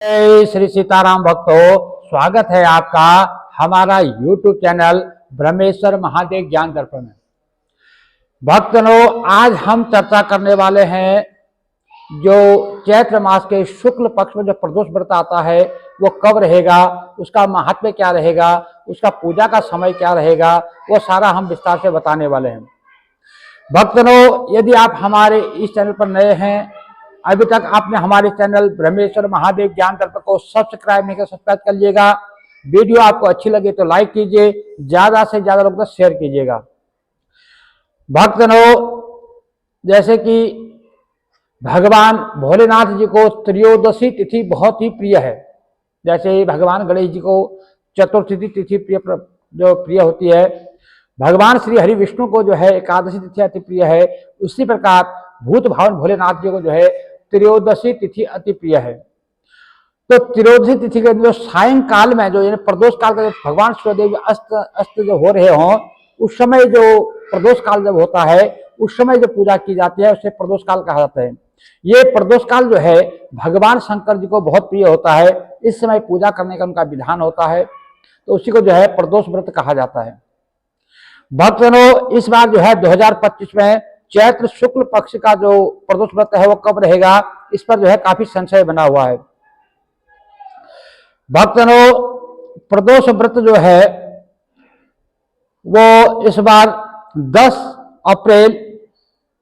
जय श्री सीताराम भक्तों, स्वागत है आपका हमारा YouTube चैनल ब्रह्मेश्वर महादेव ज्ञान दर्पण में। भक्तों, आज हम चर्चा करने वाले हैं जो चैत्र मास के शुक्ल पक्ष में जो प्रदोष व्रत आता है वो कब रहेगा, उसका महात्म्य क्या रहेगा, उसका पूजा का समय क्या रहेगा, वो सारा हम विस्तार से बताने वाले हैं। भक्तों, यदि आप हमारे इस चैनल पर नए हैं, अभी तक आपने हमारे चैनल ब्रह्मेश्वर महादेव ज्ञान दर्पण को सब्सक्राइब नहीं किया, सब्सक्राइब कर लीजिएगा। वीडियो आपको अच्छी लगे तो लाइक कीजिए, ज्यादा से ज्यादा लोग तक शेयर कीजिएगा। भक्तों, जैसे कि भगवान भोलेनाथ जी को त्रयोदशी तिथि बहुत ही प्रिय है, जैसे भगवान गणेश जी को चतुर्थी तिथि प्रिय होती है, भगवान श्री हरि विष्णु को जो है एकादशी तिथि अति प्रिय है, उसी प्रकार भूत भावन भोलेनाथ जी को जो है त्रयोदशी तिथि अति प्रिय है। तो त्रयोदशी तिथि के जो सायंकाल में जो प्रदोष काल का भगवान सूर्यदेव अस्त जो हो रहे हों, उस समय जो प्रदोष काल जब होता है उस समय जो पूजा की जाती है उसे प्रदोष काल कहा जाता है। ये प्रदोष काल जो है भगवान शंकर जी को बहुत प्रिय होता है, इस समय पूजा करने का उनका विधान होता है, तो उसी को जो है प्रदोष व्रत कहा जाता है। भक्तों, इस बार जो है 2025 में चैत्र शुक्ल पक्ष का जो प्रदोष व्रत है वो कब रहेगा, इस पर जो है काफी संशय बना हुआ है। भक्तों, प्रदोष व्रत जो है वो इस बार 10 अप्रैल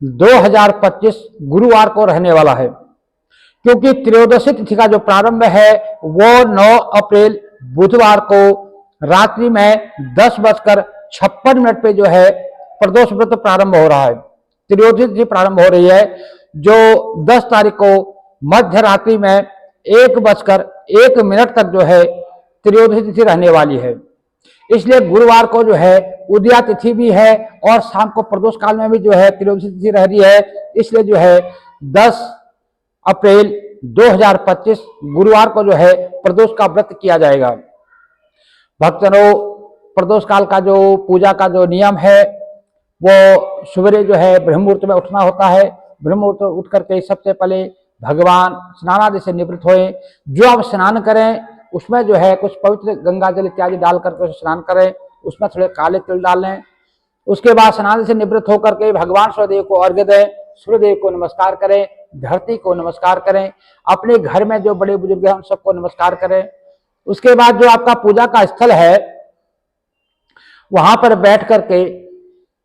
2025 गुरुवार को रहने वाला है, क्योंकि त्रयोदशी तिथि का जो प्रारंभ है वो 9 अप्रैल बुधवार को रात्रि में 10:56 पे जो है प्रदोष व्रत प्रारंभ हो रहा है। त्रयोदशी तिथि प्रारंभ हो रही है जो 10 तारीख को मध्य रात्रि में 1:01 तक जो है त्रयोदशी तिथि रहने वाली है। इसलिए गुरुवार को जो है उदया तिथि भी है और शाम को प्रदोष काल में भी जो है त्रयोदशी तिथि रह रही है, इसलिए जो है 10 अप्रैल 2025 गुरुवार को जो है प्रदोष का व्रत किया जाएगा। भक्तों, प्रदोष काल का जो पूजा का जो नियम है वो सवेरे जो है ब्रह्म मुहूर्त में उठना होता है। ब्रह्म मुहूर्त उठ करके सबसे पहले भगवान स्नान आदि से निवृत्त होए, जो आप स्नान करें उसमें जो है कुछ पवित्र गंगा जल इत्यादि डाल करके स्नान करें, उसमें थोड़े काले तिल डाल लें। उसके बाद स्नान से निवृत्त होकर के भगवान सूर्यदेव को अर्घ्य दें, सूर्यदेव को नमस्कार करें, धरती को नमस्कार करें, अपने घर में जो बड़े बुजुर्ग हैं उन सबको नमस्कार करें। उसके बाद जो आपका पूजा का स्थल है वहां पर बैठ करके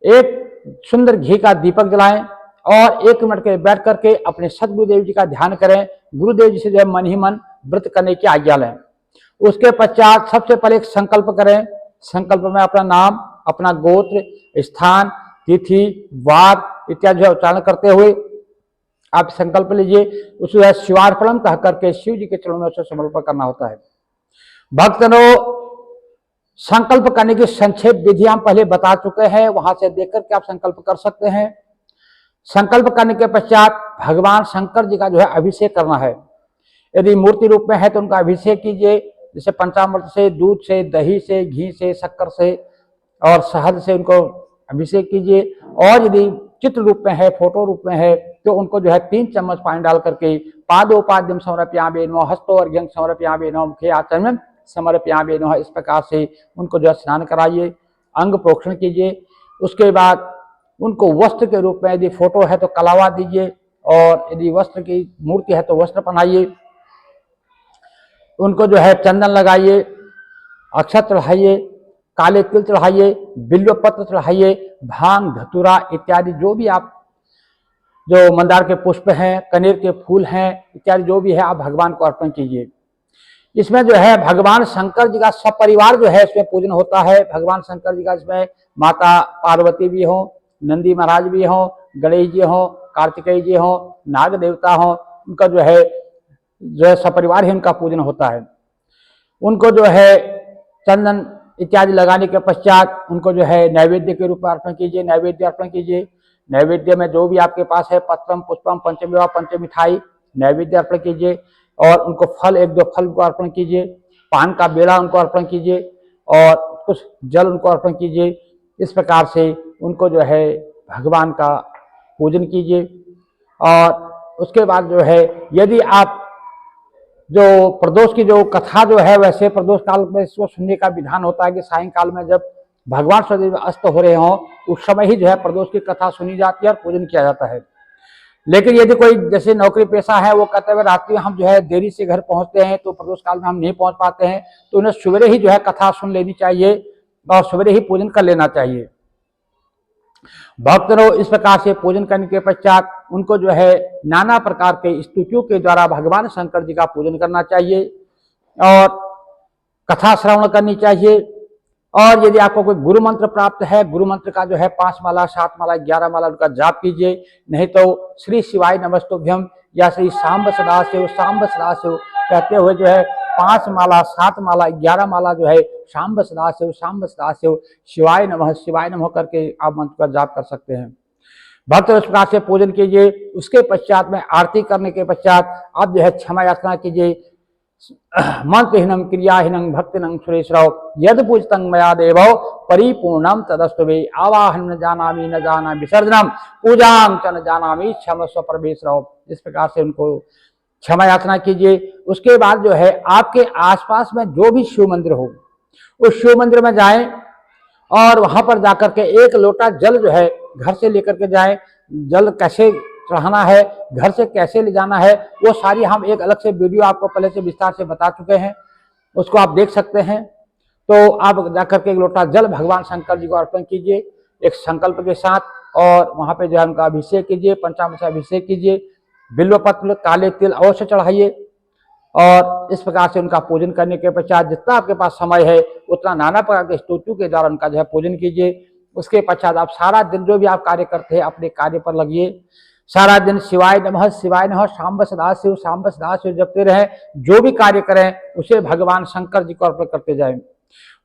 एक सुंदर घी का दीपक जलाएं और 1 मिनट के बैठ करके अपने सदगुरुदेव जी का ध्यान करें, गुरुदेव जी से जो है मन ही मन व्रत करने की आज्ञा लें। उसके पश्चात सबसे पहले एक संकल्प करें। संकल्प में अपना नाम, अपना गोत्र, स्थान, तिथि, वार इत्यादि उच्चारण करते हुए आप संकल्प लीजिए। उसे शिवार्पणम कह करके शिव जी के चरणों में उसे समर्पण करना होता है। भक्तों, संकल्प करने की संक्षेप विधि हम पहले बता चुके हैं, वहां से देख करके आप संकल्प कर सकते हैं। संकल्प करने के पश्चात भगवान शंकर जी का जो है अभिषेक करना है। यदि मूर्ति रूप में है तो उनका अभिषेक कीजिए, जैसे पंचामृत से, दूध से, दही से, घी से, शक्कर से और शहद से उनको अभिषेक कीजिए। और यदि चित्र रूप में है, फोटो रूप में है तो उनको जो है 3 चम्मच पानी डाल करके पादोपाद्यम समर्पयामि नमः, हस्तो अर्घ्यं समर्पयामि नमः, मुखे आचमनम समर्पयामि नमः, इस प्रकार से उनको जो है स्नान कराइए, अंग प्रोक्षण कीजिए। उसके बाद उनको वस्त्र के रूप में, यदि फोटो है तो कलावा दीजिए और यदि वस्त्र की मूर्ति है तो वस्त्र पहनाइए। उनको जो है चंदन लगाइए, अक्षत चढ़ाइए, काले तिल चढ़ाइए, बिल्व पत्र चढ़ाइए, भांग धतूरा इत्यादि जो भी आप, जो मंदार के पुष्प हैं, कनेर के फूल हैं इत्यादि जो भी है आप भगवान को अर्पण कीजिए। इसमें जो है भगवान शंकर जी का सपरिवार जो है इसमें पूजन होता है। भगवान शंकर जी का इसमें माता पार्वती भी हो, नंदी महाराज भी हो, गणेश जी हो, कार्तिकेय जी हो, नाग देवता हो, उनका जो है सपरिवार ही उनका पूजन होता है। उनको जो है चंदन इत्यादि लगाने के पश्चात उनको जो है नैवेद्य के रूप में अर्पण कीजिए, नैवेद्य अर्पण कीजिए। नैवेद्य में जो भी आपके पास है पत्रम, पुष्पम, पंचमेवा, पंचमिठाई नैवेद्य अर्पण कीजिए और उनको फल, 1-2 फल को अर्पण कीजिए, पान का बेड़ा उनको अर्पण कीजिए और कुछ जल उनको अर्पण कीजिए। इस प्रकार से उनको जो है भगवान का पूजन कीजिए। और उसके बाद जो है यदि आप जो प्रदोष की जो कथा जो है, वैसे प्रदोष काल में इसको सुनने का विधान होता है कि सायंकाल में जब भगवान सूर्यदेव अस्त हो रहे हों उस समय ही जो है प्रदोष की कथा सुनी जाती है और पूजन किया जाता है। लेकिन यदि कोई जैसे नौकरी पेशा है, वो कहते हुए रात्रि हम जो है देरी से घर पहुंचते हैं तो प्रदोष काल में हम नहीं पहुंच पाते हैं, तो उन्हें सवेरे ही जो है कथा सुन लेनी चाहिए और सवेरे ही पूजन कर लेना चाहिए। भक्तों, इस प्रकार से पूजन करने के पश्चात उनको जो है नाना प्रकार के स्तुतियों के द्वारा भगवान शंकर जी का पूजन करना चाहिए और कथा श्रवण करनी चाहिए। और यदि आपको कोई गुरु मंत्र प्राप्त है, गुरु मंत्र का जो है 5 माला, 7 माला, 11 माला उनका जाप कीजिए। नहीं तो श्री शिवाय नमस्तुभ्यम या श्री सांब सदाशिव कहते हुए जो है 5 माला, 7 माला, 11 माला जो है सांब सदाशिव शिवाय नमः करके आप मंत्र का जाप कर सकते हैं। भक्त इस प्रकार से पूजन कीजिए। उसके पश्चात में आरती करने के पश्चात आप जो है क्षमा याचना कीजिए। मंत्रहीनम क्रियाहीनम भक्तिनं सुरेश्वरौ यद पूजितं मया देवौ परिपूर्णम तदस्तु वे आवाहन न जानामि विसर्जनम पूजां च न जानामि क्षमस्व परमेश्वरौ। इस प्रकार से उनको क्षमा याचना कीजिए। उसके बाद जो है आपके आसपास में जो भी शिव मंदिर हो उस शिव मंदिर में जाएं और वहां पर जाकर के 1 लोटा जल जो है घर से लेकर के जाएं। जल कैसे चढ़ाना है, घर से कैसे ले जाना है, वो सारी हम एक अलग से वीडियो आपको पहले से विस्तार से बता चुके हैं, उसको आप देख सकते हैं। तो आप जाकर के 1 लोटा जल भगवान शंकर जी को अर्पण कीजिए एक संकल्प के साथ, और वहां पे जो है उनका अभिषेक कीजिए, पंचामृत से अभिषेक कीजिए, बिल्वपत्र, काले तिल अवश्य चढ़ाइए। और इस प्रकार से उनका पूजन करने के पश्चात जितना आपके पास समय है उतना नाना प्रकार के स्तुतियों के द्वारा उनका जो है पूजन कीजिए। उसके पश्चात आप सारा दिन जो भी आप कार्य करते हैं अपने कार्य पर लगिए। सारा दिन शिवाय नमः सांब सदाशिव जपते रहें। जो भी कार्य करें उसे भगवान शंकर जी को अर्पण करते जाएं।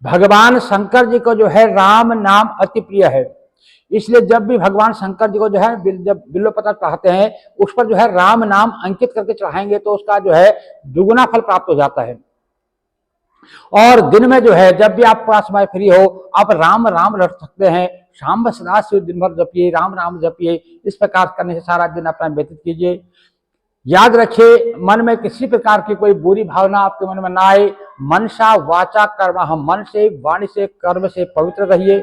भगवान शंकर जी को जो है राम नाम अति प्रिय है, इसलिए जब भी भगवान शंकर जी को जो है जब बिल्वपत्र चढ़ाते हैं उस पर जो है राम नाम अंकित करके चढ़ाएंगे तो उसका जो है दुगुना फल प्राप्त हो जाता है। और दिन में जो है जब भी आपका समय फ्री हो आप राम राम रट सकते हैं। शाम सदाशिव दिन भर जपिए, राम राम जपिए। इस प्रकार करने से सारा दिन अपना व्यतीत कीजिए। याद रखिए, मन में किसी प्रकार की कोई बुरी भावना आपके मन में ना आए। मनसा वाचा कर्म, हम मन से, वाणी से, कर्म से पवित्र रहिए।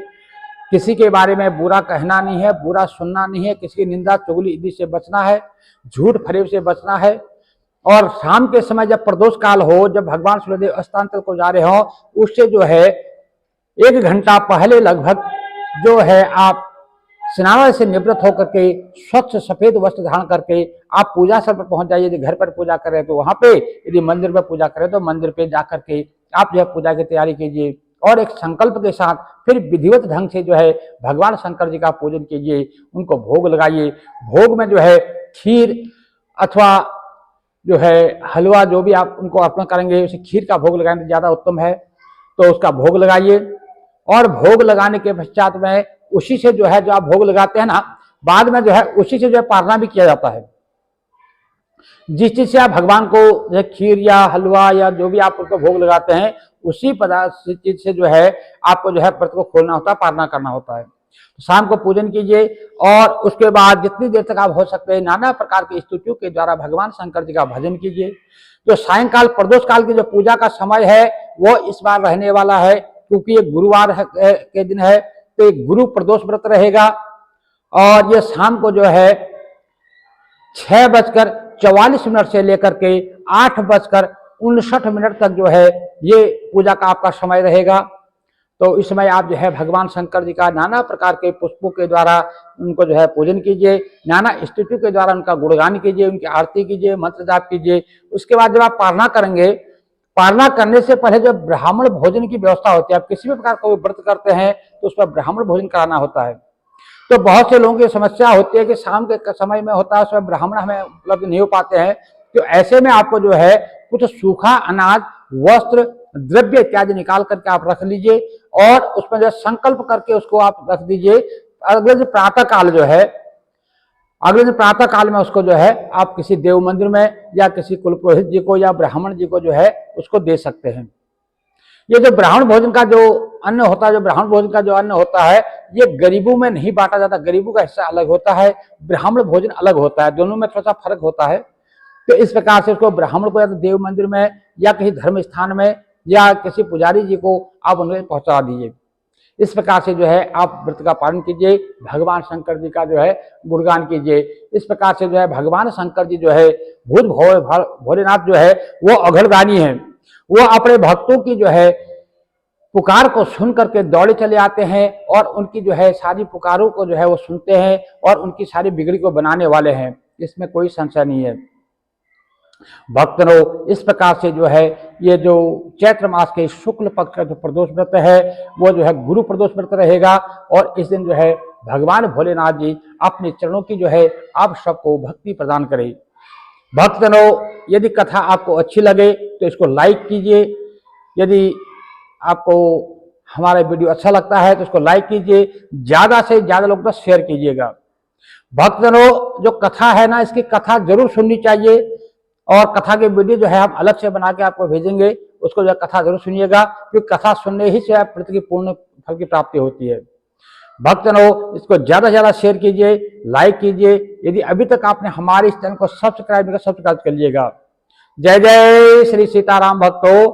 किसी के बारे में बुरा कहना नहीं है, बुरा सुनना नहीं है, किसी की निंदा चुगली इत्यादि से बचना है, झूठ फरेब से बचना है। और शाम के समय जब प्रदोष काल हो, जब भगवान सूर्यदेव अस्तांचल को जा रहे हो, उससे जो है 1 घंटा पहले लगभग जो है आप स्नान से निवृत्त होकर के स्वच्छ सफेद वस्त्र धारण करके आप पूजा स्थल पर पहुंच जाइए। यदि घर पर पूजा कर रहे हैं तो वहां पे, यदि मंदिर में पूजा करें तो मंदिर पे जाकर के आप जो है पूजा की तैयारी कीजिए और एक संकल्प के साथ फिर विधिवत ढंग से जो है भगवान शंकर जी का पूजन कीजिए। उनको भोग लगाइए। भोग में जो है खीर अथवा जो है हलवा, जो भी आप उनको अर्पण करेंगे उसे खीर का भोग लगाने ज्यादा उत्तम है, तो उसका भोग लगाइए। और भोग लगाने के पश्चात में उसी से जो है जो आप भोग लगाते हैं ना, बाद में जो है उसी से जो है पारना भी किया जाता है। जिस चीज से आप भगवान को जो खीर या हलवा या जो भी आप उसको भोग लगाते हैं उसी पदार्थ चीज से जो है आपको जो है व्रत को खोलना होता है, पारना करना होता है। तो शाम को पूजन कीजिए और उसके बाद जितनी देर तक आप हो सकते हैं नाना प्रकार की स्तुतियों के द्वारा भगवान शंकर जी का भजन कीजिए। तो सायंकाल प्रदोष काल की जो पूजा का समय है वो इस बार रहने वाला है, क्योंकि ये गुरुवार के दिन है तो एक गुरु प्रदोष व्रत रहेगा। और ये शाम को जो है 6:44 से लेकर के 8:59 तक जो है ये पूजा का आपका समय रहेगा। तो इस समय आप जो है भगवान शंकर जी का नाना प्रकार के पुष्पों के द्वारा उनको जो है पूजन कीजिए, नाना स्तुतियों के द्वारा उनका गुणगान कीजिए, उनकी आरती कीजिए, मंत्र जाप कीजिए। उसके बाद जब आप पारना करेंगे, पारना करने से पहले जो ब्राह्मण भोजन की व्यवस्था होती है, आप किसी भी प्रकार का व्रत करते हैं तो उस पर ब्राह्मण भोजन कराना होता है। तो बहुत से लोगों की समस्या होती है कि शाम के समय में होता है, उसमें ब्राह्मण हमें उपलब्ध नहीं हो पाते हैं। तो ऐसे में आपको जो है कुछ सूखा अनाज, वस्त्र, द्रव्य इत्यादि निकाल करके आप रख लीजिए और उसमें जो संकल्प करके उसको आप रख दीजिए। अगले दिन प्रातः काल जो है, अगले दिन प्रातः काल में उसको जो है आप किसी देव मंदिर में या किसी कुल पुरोहित जी को या ब्राह्मण जी को जो है उसको दे सकते हैं। ये जो ब्राह्मण भोजन का जो अन्न होता है, जो ब्राह्मण भोजन का जो अन्न होता है, ये गरीबों में नहीं बांटा जाता। गरीबों का हिस्सा अलग होता है, ब्राह्मण भोजन अलग होता है, दोनों में थोड़ा सा फर्क होता है। तो इस प्रकार से उसको ब्राह्मण को या तो देव मंदिर में या किसी धर्म स्थान में या किसी पुजारी जी को आप उन्हें पहुंचा दीजिए। इस प्रकार से जो है आप व्रत का पालन कीजिए, भगवान शंकर जी का जो है गुणगान कीजिए। इस प्रकार से जो है भगवान शंकर जी जो है भूत भोलेनाथ जो है वो अघरदानी है। वो अपने भक्तों की जो है पुकार को सुन करके दौड़े चले आते हैं और उनकी जो है सारी पुकारों को जो है वो सुनते हैं और उनकी सारी बिगड़ी को बनाने वाले हैं, इसमें कोई संशय नहीं है। भक्तों, इस प्रकार से जो है ये जो चैत्र मास के शुक्ल पक्ष का जो प्रदोष व्रत है वो जो है गुरु प्रदोष व्रत रहेगा और इस दिन जो है भगवान भोलेनाथ जी अपने चरणों की जो है आप सबको भक्ति प्रदान करें। भक्तों, यदि कथा आपको अच्छी लगे तो इसको लाइक कीजिए। यदि आपको हमारा वीडियो अच्छा लगता है तो इसको लाइक कीजिए, ज्यादा से ज्यादा लोग तक शेयर कीजिएगा। भक्तों, जो कथा है ना, इसकी कथा जरूर सुननी चाहिए और कथा के वीडियो जो है हम अलग से बना के आपको भेजेंगे, उसको जो है कथा जरूर सुनिएगा, क्योंकि कथा सुनने ही से व्रत की पूर्ण फल की प्राप्ति होती है। भक्तों, इसको ज्यादा से ज्यादा शेयर कीजिए, लाइक कीजिए। यदि अभी तक आपने हमारे इस चैनल को सब्सक्राइब नहीं किया, सब्सक्राइब कर लीजिएगा। जय जय श्री सीताराम भक्तों।